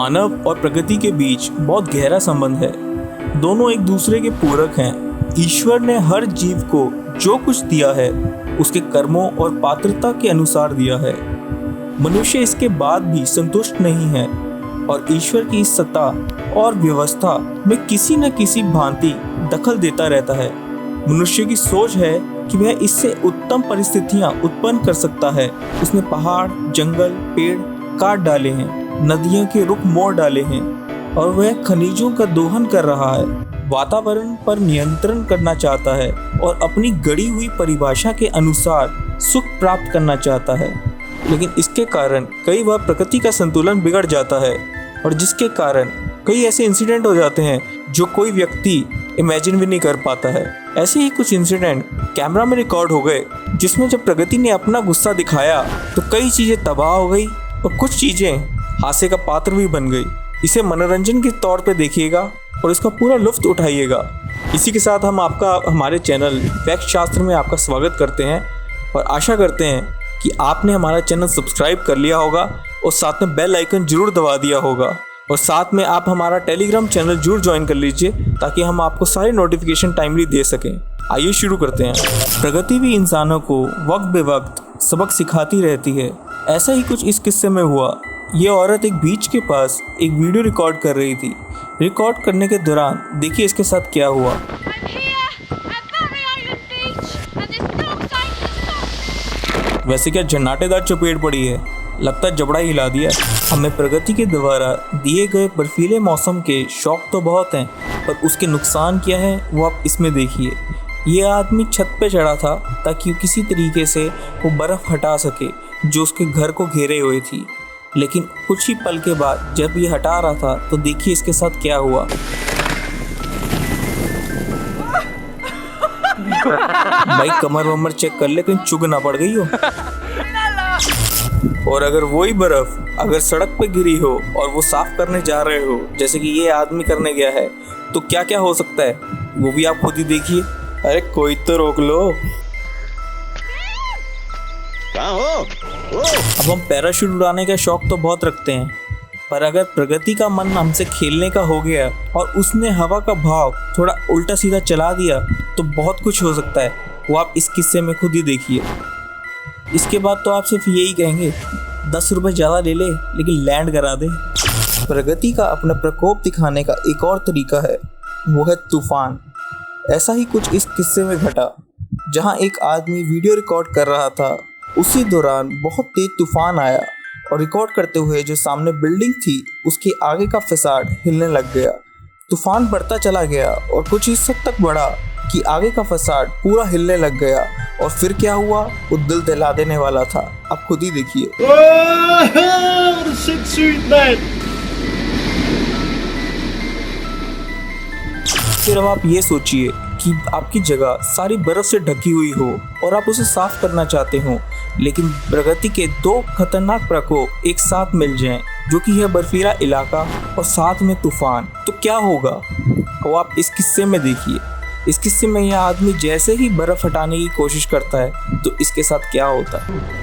मानव और प्रकृति के बीच बहुत गहरा संबंध है। दोनों एक दूसरे के पूरक हैं। ईश्वर ने हर जीव को जो कुछ दिया है उसके कर्मों और पात्रता के अनुसार दिया है। मनुष्य इसके बाद भी संतुष्ट नहीं है और ईश्वर की इस सत्ता और व्यवस्था में किसी न किसी भांति दखल देता रहता है। मनुष्य की सोच है कि वह इससे उत्तम परिस्थितियां उत्पन्न कर सकता है। उसने पहाड़, जंगल, पेड़ काट डाले हैं, नदियों के रुख मोड़ डाले हैं और वह खनिजों का दोहन कर रहा है। वातावरण पर नियंत्रण करना चाहता है और अपनी गढ़ी हुई परिभाषा के अनुसार सुख प्राप्त करना चाहता है। लेकिन इसके कारण कई बार प्रकृति का संतुलन बिगड़ जाता है और जिसके कारण कई ऐसे इंसिडेंट हो जाते हैं जो कोई व्यक्ति इमेजिन भी नहीं कर पाता है। ऐसे ही कुछ इंसिडेंट कैमरा में रिकॉर्ड हो गए जिसमें जब प्रकृति ने अपना गुस्सा दिखाया तो कई चीज़ें तबाह हो गई और कुछ चीज़ें हास्य का पात्र भी बन गई। इसे मनोरंजन के तौर पे देखिएगा और इसका पूरा लुत्फ उठाइएगा। इसी के साथ हम हमारे चैनल फैक्ट शास्त्र में आपका स्वागत करते हैं और आशा करते हैं कि आपने हमारा चैनल सब्सक्राइब कर लिया होगा और साथ में बेल आइकन जरूर दबा दिया होगा और साथ में आप हमारा टेलीग्राम चैनल जरूर ज्वाइन कर लीजिए ताकि हम आपको सारी नोटिफिकेशन टाइमली दे सकें। आइए शुरू करते हैं। प्रकृति भी इंसानों को वक्त बे वक्त सबक सिखाती रहती है। ऐसा ही कुछ इस किस्से में हुआ। ये औरत एक बीच के पास एक वीडियो रिकॉर्ड कर रही थी। रिकॉर्ड करने के दौरान देखिए इसके साथ क्या हुआ। वैसे क्या झन्नाटेदार चपेट पड़ी है, लगता है जबड़ा हिला दिया। हमें प्रकृति के द्वारा दिए गए बर्फीले मौसम के शौक तो बहुत हैं, पर उसके नुकसान क्या है वो आप इसमें देखिए। ये आदमी छत पे चढ़ा था ताकि किसी तरीके से वो बर्फ़ हटा सके जो उसके घर को घेरे हुए थी। लेकिन कुछ ही पल के बाद जब ये हटा रहा था तो देखिए इसके साथ क्या हुआ। भाई कमर वमर चेक कर ले, कहीं चुग ना पड़ गई हो। और अगर वही बर्फ अगर सड़क पे गिरी हो और वो साफ करने जा रहे हो जैसे कि ये आदमी करने गया है तो क्या क्या हो सकता है वो भी आप खुद ही देखिए। अरे कोई तो रोक लो। कहाँ हो? अब हम पैराशूट उड़ाने का शौक तो बहुत रखते हैं, पर अगर प्रगति का मन हमसे खेलने का हो गया और उसने हवा का भाव थोड़ा उल्टा सीधा चला दिया तो बहुत कुछ हो सकता है। वो आप इस किस्से में खुद ही देखिए। इसके बाद तो आप सिर्फ यही कहेंगे 10 रुपये ज़्यादा ले ले लेकिन लैंड करा दे। प्रगति का अपना प्रकोप दिखाने का एक और तरीका है, वो है तूफान। ऐसा ही कुछ इस किस्से में घटा जहाँ एक आदमी वीडियो रिकॉर्ड कर रहा था। उसी दौरान बहुत तेज तूफान आया और रिकॉर्ड करते हुए जो सामने बिल्डिंग थी उसके आगे का फसाड हिलने लग गया। तूफान बढ़ता चला गया और कुछ इस हद तक बढ़ा कि आगे का फसाड पूरा हिलने लग गया और फिर क्या हुआ वो दिल दहला देने वाला था। आप खुद ही देखिए। फिर अब आप ये सोचिए कि आपकी जगह सारी बर्फ से ढकी हुई हो और आप उसे साफ करना चाहते हो, लेकिन प्रकृति के 2 खतरनाक प्रकोप एक साथ मिल जाएं, जो कि है बर्फीला इलाका और साथ में तूफान, तो क्या होगा वो आप इस किस्से में देखिए। इस किस्से में यह आदमी जैसे ही बर्फ हटाने की कोशिश करता है तो इसके साथ क्या होता है।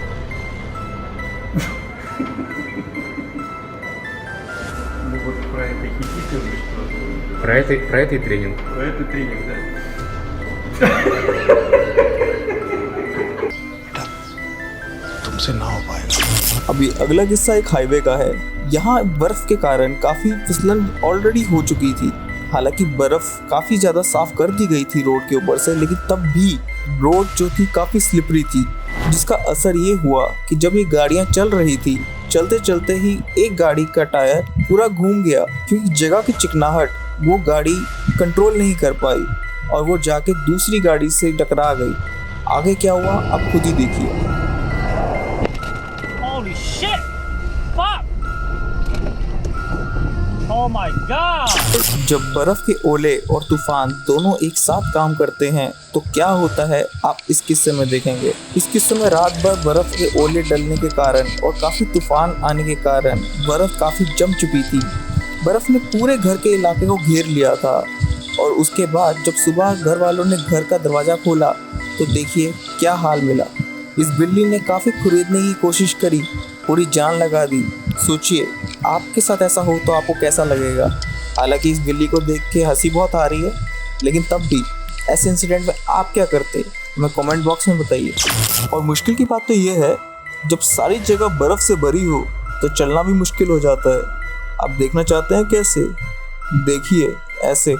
Про это тренинг. Про это тренинг, да. तुमसे ना हो पाएगा। अभी अगला किस्सा एक हाईवे का है। यहाँ बर्फ के कारण काफ़ी फिसलन ऑलरेडी हो चुकी थी। हालांकि बर्फ काफ़ी ज़्यादा साफ कर दी गई थी रोड के ऊपर से, लेकिन तब भी रोड जो थी काफ़ी स्लिपरी थी, जिसका असर ये हुआ कि जब ये गाड़ियाँ चल रही थी, चलते चलते ही एक गाड़ी का टायर पूरा घूम गया क्योंकि जगह की चिकनाहट वो गाड़ी कंट्रोल नहीं कर पाई और वो जाके दूसरी गाड़ी से टकरा गई। आगे क्या हुआ आप खुद ही देखिए। Holy shit! Fuck! Oh my God! जब बर्फ के ओले और तूफान दोनों एक साथ काम करते हैं तो क्या होता है आप इस किस्से में देखेंगे। इस किस्से में रात भर बर्फ के ओले डलने के कारण और काफ़ी तूफान आने के कारण बर्फ काफ़ी जम चुकी थी। बर्फ ने पूरे घर के इलाके को घेर लिया था और उसके बाद जब सुबह घर वालों ने घर का दरवाज़ा खोला तो देखिए क्या हाल मिला। इस बिल्ली ने काफ़ी खरीदने की कोशिश करी, पूरी जान लगा दी, सोचिए आपके साथ ऐसा हो तो आपको कैसा लगेगा। हालांकि इस बिल्ली को देख के हंसी बहुत आ रही है, लेकिन तब भी ऐसे इंसिडेंट में आप क्या करते हमें कमेंट बॉक्स में बताइए। और मुश्किल की बात तो ये है, जब सारी जगह बर्फ़ से भरी हो तो चलना भी मुश्किल हो जाता है। आप देखना चाहते हैं कैसे? देखिए ऐसे।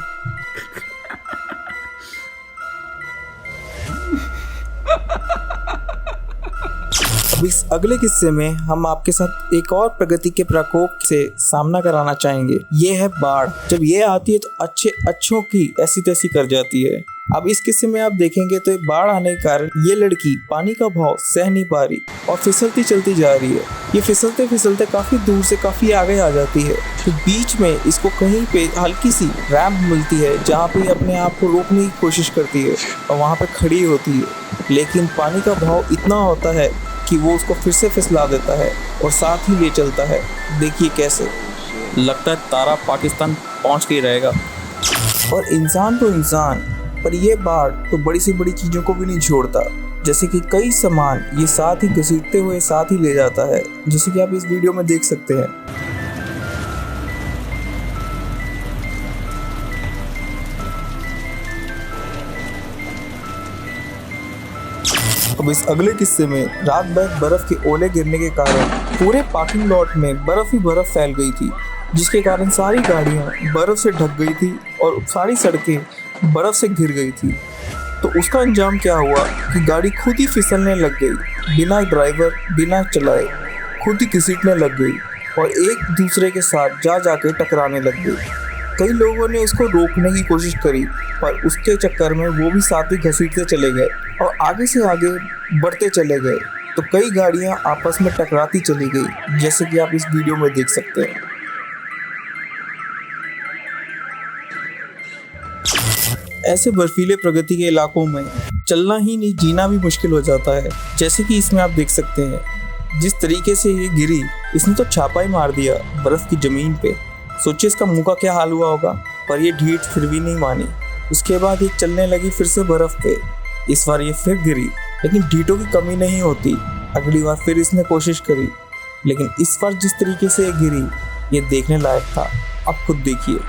अब इस अगले किस्से में हम आपके साथ एक और प्रगति के प्रकोप से सामना कराना चाहेंगे। ये है बाढ़। जब ये आती है तो अच्छों की ऐसी तैसी कर जाती है। अब इस किस्से में आप देखेंगे तो बाढ़ आने के कारण ये लड़की पानी का भाव सह नहीं पा रही और फिसलती चलती जा रही है। ये फिसलते फिसलते काफी दूर से काफी आगे आ जाती है। तो बीच में इसको कहीं पे हल्की सी रैंप मिलती है जहाँ पे अपने आप को रोकने की कोशिश करती है और वहाँ पे खड़ी होती है, लेकिन पानी का भाव इतना होता है कि वो उसको फिर से फिसला देता है और साथ ही ले चलता है। देखिए कैसे। लगता है तारा पाकिस्तान पहुँच के ही रहेगा। और इंसान तो इंसान, पर ये बाढ़ तो बड़ी से बड़ी चीज़ों को भी नहीं छोड़ता। जैसे कि कई सामान ये साथ ही घसीटते हुए साथ ही ले जाता है, जैसे कि आप इस वीडियो में देख सकते हैं। अब इस अगले किस्से में रात भर बर्फ के ओले गिरने के कारण पूरे पार्किंग लॉट में बर्फ ही बर्फ फैल गई थी, जिसके कारण सारी गाड़ियां बर्फ से ढक गई थी और सारी सड़कें बर्फ से घिर गई थी। तो उसका अंजाम क्या हुआ कि गाड़ी खुद ही फिसलने लग गई, बिना ड्राइवर बिना चलाए खुद ही घसीटने लग गई और एक दूसरे के साथ जाके टकराने लग गई। कई लोगों ने उसको रोकने की कोशिश करी, पर उसके चक्कर में वो भी साथ ही घसीटते चले गए और आगे से आगे बढ़ते चले गए। तो कई गाड़ियां आपस में टकराती चली गई, जैसे कि आप इस वीडियो में देख सकते हैं। ऐसे बर्फीले प्रगति के इलाकों में चलना ही नहीं जीना भी मुश्किल हो जाता है। जैसे कि इसमें आप देख सकते हैं जिस तरीके से ये गिरी, इसने तो छापा ही मार दिया बर्फ की ज़मीन पे। सोचिए इसका मुंह का क्या हाल हुआ होगा। पर ये ढीठ फिर भी नहीं मानी। उसके बाद ये चलने लगी फिर से बर्फ पे। इस बार ये फिर गिरी, लेकिन ढीठों की कमी नहीं होती। अगली बार फिर इसने कोशिश करी, लेकिन इस बार जिस तरीके से ये गिरी ये देखने लायक था। आप खुद देखिए।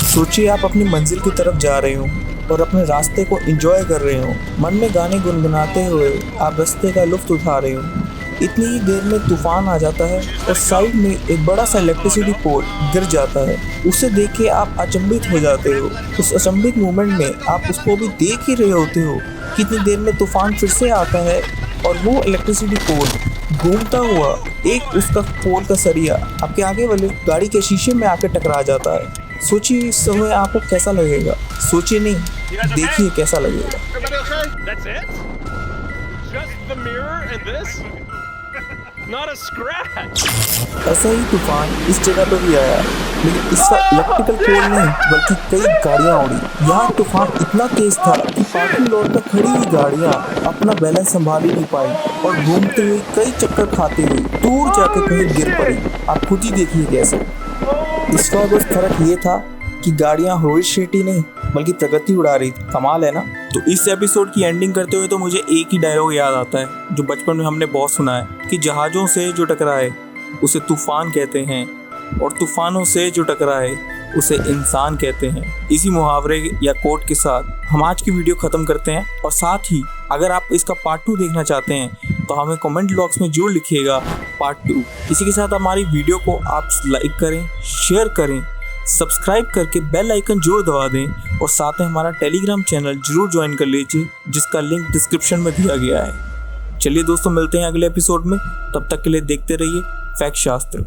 सोचिए आप अपनी मंजिल की तरफ जा रहे हो और अपने रास्ते को एंजॉय कर रहे हो, मन में गाने गुनगुनाते हुए आप रास्ते का लुत्फ उठा रहे हो। इतनी ही देर में तूफान आ जाता है और साइड में एक बड़ा सा इलेक्ट्रिसिटी पोल गिर जाता है। उसे देख के आप अचंभित हो जाते हो। उस अचंभित मोमेंट में आप उसको भी देख ही रहे होते हो। कितनी देर में तूफान फिर से आता है और वो इलेक्ट्रिसिटी पोल घूमता हुआ एक उसका पोल का सरिया आपके आगे वाले गाड़ी के शीशे में आकर टकरा जाता है। सोचिए इस समय आपको कैसा लगेगा। सोचिए नहीं, देखिए कैसा लगेगा। That's it? Just the mirror and this? Not a scratch. ऐसा ही तूफान इस जगह पर भी आया, लेकिन इस बार इलेक्ट्रिकल पोल नहीं बल्कि कई गाड़ियां उड़ी। यहाँ तूफान इतना तेज था कि पार्किंग लॉट पर खड़ी हुई गाड़ियां अपना बैलेंस संभाल ही नहीं पाई और घूमते हुए कई चक्कर खाते हुए दूर जाके कहीं गिर पड़ी। आप खुद ही देखिए कैसे। इस बार बस फर्क ये था कि गाड़ियां रोहित शेट्टी नहीं बल्कि प्रगति उड़ा रही थी। कमाल है ना। तो इस एपिसोड की एंडिंग करते हुए तो मुझे एक ही डायलॉग याद आता है जो बचपन में हमने बहुत सुना है कि जहाज़ों से जो टकराए उसे तूफान कहते हैं और तूफानों से जो टकराए उसे इंसान कहते हैं। इसी मुहावरे या कोट के साथ हम आज की वीडियो ख़त्म करते हैं। और साथ ही अगर आप इसका पार्ट 2 देखना चाहते हैं तो हमें कमेंट बॉक्स में जरूर लिखिएगा पार्ट 2। इसी के साथ हमारी वीडियो को आप लाइक करें, शेयर करें, सब्सक्राइब करके बेल आइकन जरूर दबा दें और साथ में हमारा टेलीग्राम चैनल जरूर ज्वाइन कर लीजिए जिसका लिंक डिस्क्रिप्शन में दिया गया है। चलिए दोस्तों, मिलते हैं अगले एपिसोड में। तब तक के लिए देखते रहिए फैक्ट शास्त्र।